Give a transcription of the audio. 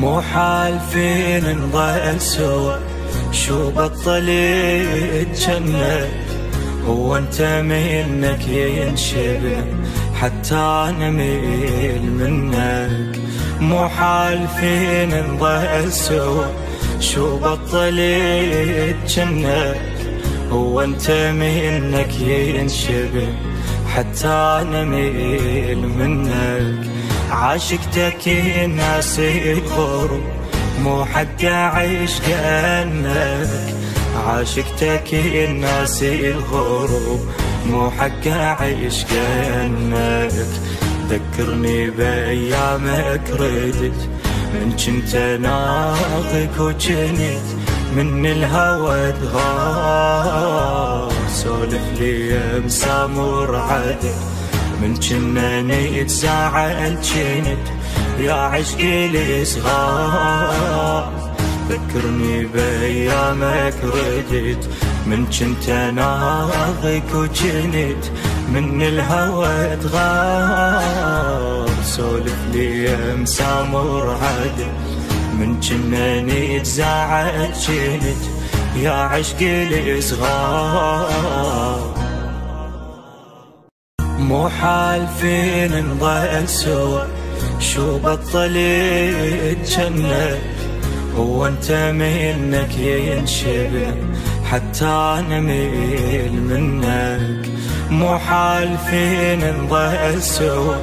مو حال فينا نضل سوا، شو بطل يتجنن، هو انت منك ينشبه حتى انا ميل منك. مو حال فينا نضل سوا، شو بطل يتجنن، هو انت منك ينشبه حتى انا ميل منك. عاشقتك الناس الغرب، مو حق اعيش كأنك. عاشقتك الناس الغرب، مو حق اعيش كأنك. ذكرني بايامك ردت، من كنت ناطق وجنت من الهوى تغار. سولف لي مسامور عدل، من كنا نتزاعل جنت يا عشقي الصغار. ذكرني بايامك ردت، من كنت ناطق وجنت من الهوى تغار. سولف لي مسامور عدل، من كنا نتزاعل جنت يا عشقي الصغار. مو حال فينا نضل سوا، شو بطل يتجنن، هو انت منك ينشبه حتى انا ميل منك. مو حال فينا نضل سوا،